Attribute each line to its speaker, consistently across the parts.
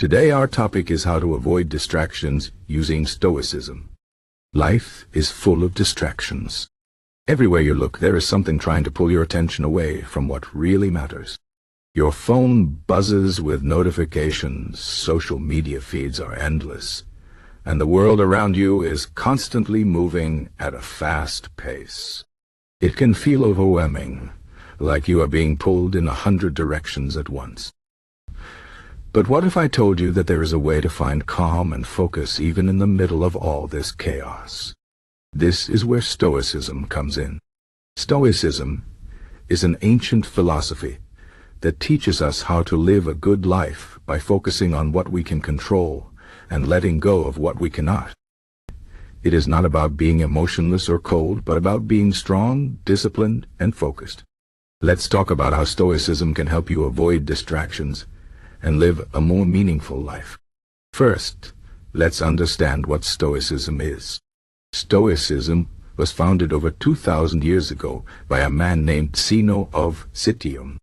Speaker 1: Today our topic is how to avoid distractions using Stoicism. Life is full of distractions. Everywhere you look, there is something trying to pull your attention away from what really matters. Your phone buzzes with notifications, social media feeds are endless, and the world around you is constantly moving at a fast pace. It can feel overwhelming, like you are being pulled in 100 directions at once. But what if I told you that there is a way to find calm and focus even in the middle of all this chaos? This is where Stoicism comes in. Stoicism is an ancient philosophy that teaches us how to live a good life by focusing on what we can control and letting go of what we cannot. It is not about being emotionless or cold, but about being strong, disciplined, and focused. Let's talk about how Stoicism can help you avoid distractions and live a more meaningful life. First, let's understand what Stoicism is. Stoicism was founded over 2,000 years ago by a man named Zeno of Citium.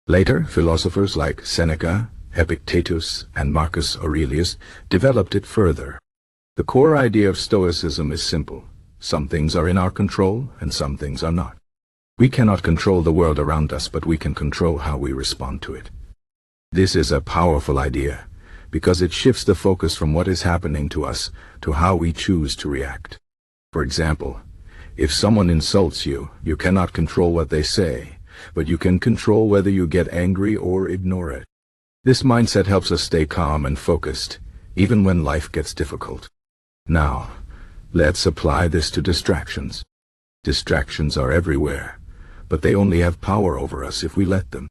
Speaker 1: Later, philosophers like Seneca, Epictetus, and Marcus Aurelius developed it further. The core idea of Stoicism is simple. Some things are in our control and some things are not. We cannot control the world around us, but we can control how we respond to it. This is a powerful idea because it shifts the focus from what is happening to us to how we choose to react. For example, if someone insults you, you cannot control what they say, but you can control whether you get angry or ignore it. This mindset helps us stay calm and focused, even when life gets difficult. Now, let's apply this to distractions. Distractions are everywhere, but they only have power over us if we let them.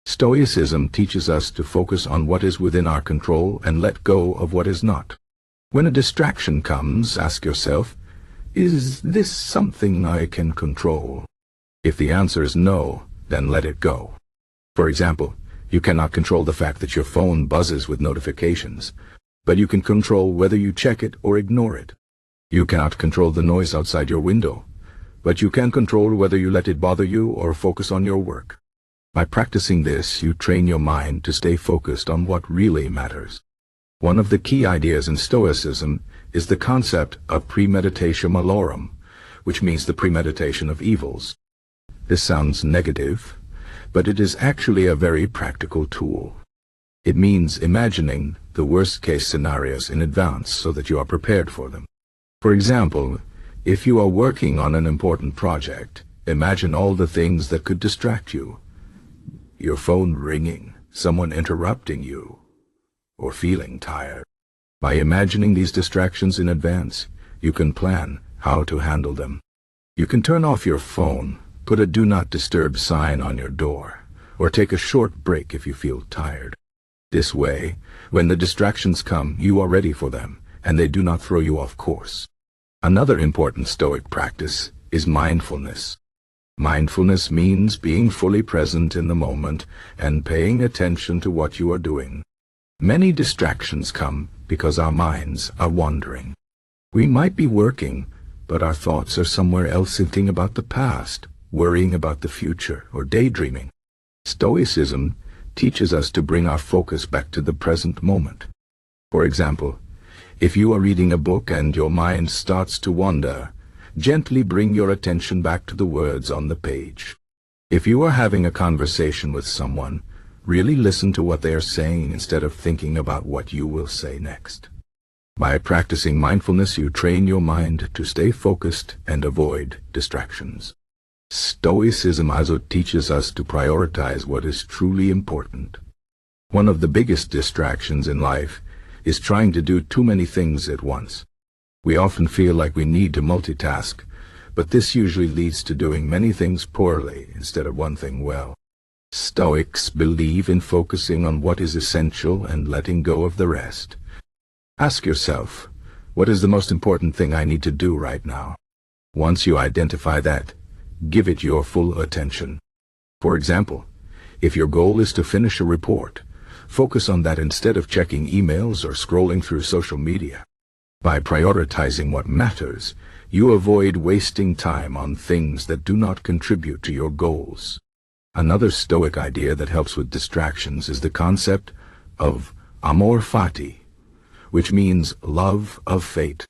Speaker 1: Stoicism teaches us to focus on what is within our control and let go of what is not. When a distraction comes, ask yourself, is this something I can control? If the answer is no, then let it go. For example, you cannot control the fact that your phone buzzes with notifications, but you can control whether you check it or ignore it. You cannot control the noise outside your window, but you can control whether you let it bother you or focus on your work. By practicing this, you train your mind to stay focused on what really matters. One of the key ideas in Stoicism is the concept of Premeditatio malorum, which means the premeditation of evils. This sounds negative, but it is actually a very practical tool. It means imagining the worst-case scenarios in advance so that you are prepared for them. For example, if you are working on an important project, imagine all the things that could distract you. Your phone ringing, someone interrupting you, or feeling tired. By imagining these distractions in advance, you can plan how to handle them. You can turn off your phone, put a do not disturb sign on your door, or take a short break if you feel tired. This way, when the distractions come, you are ready for them, and they do not throw you off course. Another important Stoic practice is mindfulness. Mindfulness means being fully present in the moment and paying attention to what you are doing. Many distractions come because our minds are wandering. We might be working, but our thoughts are somewhere else, thinking about the past, worrying about the future, or daydreaming. Stoicism teaches us to bring our focus back to the present moment. For example, if you are reading a book and your mind starts to wander, gently bring your attention back to the words on the page. If you are having a conversation with someone, really listen to what they are saying instead of thinking about what you will say next. By practicing mindfulness, you train your mind to stay focused and avoid distractions. Stoicism also teaches us to prioritize what is truly important. One of the biggest distractions in life is trying to do too many things at once. We often feel like we need to multitask, but this usually leads to doing many things poorly instead of one thing well. Stoics believe in focusing on what is essential and letting go of the rest. Ask yourself, what is the most important thing I need to do right now? Once you identify that, give it your full attention. For example, if your goal is to finish a report, focus on that instead of checking emails or scrolling through social media. By prioritizing what matters, you avoid wasting time on things that do not contribute to your goals. Another Stoic idea that helps with distractions is the concept of Amor fati, which means love of fate.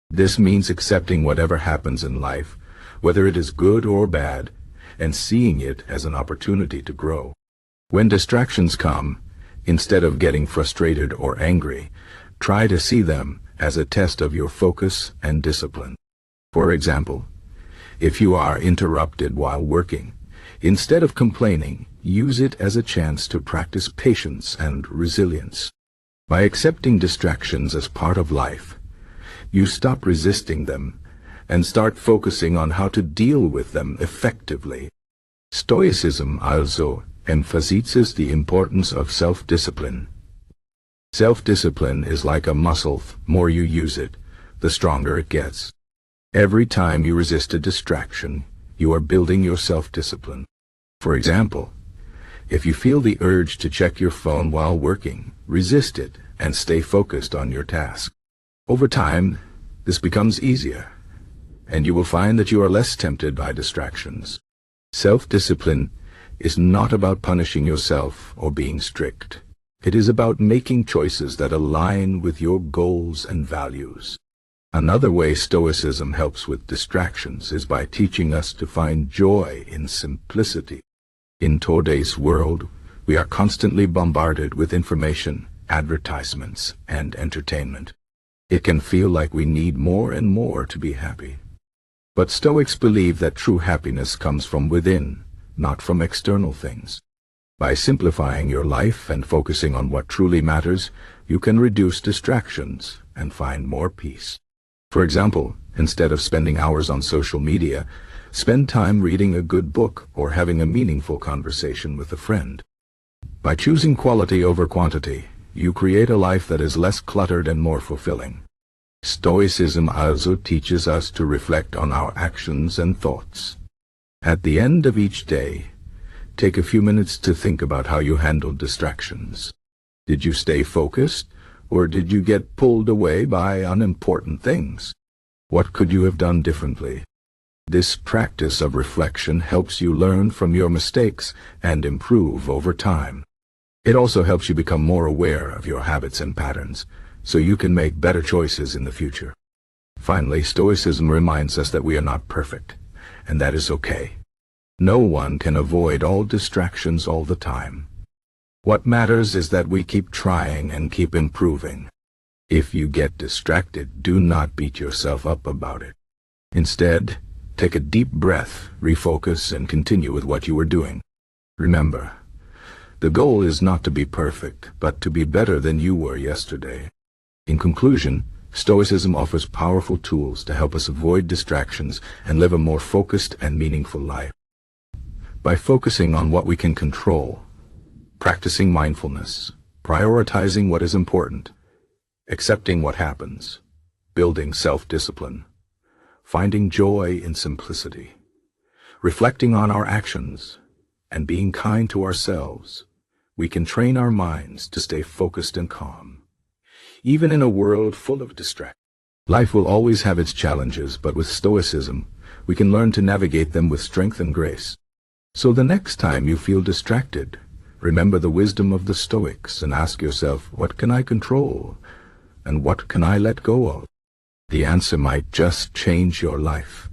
Speaker 1: This means accepting whatever happens in life, whether it is good or bad, and seeing it as an opportunity to grow. When distractions come, instead of getting frustrated or angry, try to see them as a test of your focus and discipline. For example, if you are interrupted while working, instead of complaining, use it as a chance to practice patience and resilience. By accepting distractions as part of life, you stop resisting them and start focusing on how to deal with them effectively. Stoicism also emphasizes the importance of self-discipline. Self-discipline is like a muscle. The more you use it, the stronger it gets. Every time you resist a distraction, you are building your self-discipline. For example, if you feel the urge to check your phone while working, resist it and stay focused on your task. Over time, this becomes easier, and you will find that you are less tempted by distractions. Self-discipline is not about punishing yourself or being strict. It is about making choices that align with your goals and values. Another way Stoicism helps with distractions is by teaching us to find joy in simplicity. In today's world, we are constantly bombarded with information, advertisements, and entertainment. It can feel like we need more and more to be happy. But Stoics believe that true happiness comes from within, not from external things. By simplifying your life and focusing on what truly matters, you can reduce distractions and find more peace. For example, instead of spending hours on social media, spend time reading a good book or having a meaningful conversation with a friend. By choosing quality over quantity, you create a life that is less cluttered and more fulfilling. Stoicism also teaches us to reflect on our actions and thoughts. At the end of each day, take a few minutes to think about how you handled distractions. Did you stay focused, or did you get pulled away by unimportant things? What could you have done differently? This practice of reflection helps you learn from your mistakes and improve over time. It also helps you become more aware of your habits and patterns, so you can make better choices in the future. Finally, Stoicism reminds us that we are not perfect, and that is okay. No one can avoid all distractions all the time. What matters is that we keep trying and keep improving. If you get distracted, do not beat yourself up about it. Instead, take a deep breath, refocus, and continue with what you were doing. Remember, the goal is not to be perfect, but to be better than you were yesterday. In conclusion, Stoicism offers powerful tools to help us avoid distractions and live a more focused and meaningful life. By focusing on what we can control, practicing mindfulness, prioritizing what is important, accepting what happens, building self-discipline, finding joy in simplicity, reflecting on our actions, and being kind to ourselves, we can train our minds to stay focused and calm. Even in a world full of distractions, life will always have its challenges, but with Stoicism, we can learn to navigate them with strength and grace. So the next time you feel distracted, remember the wisdom of the Stoics and ask yourself, what can I control and what can I let go of? The answer might just change your life.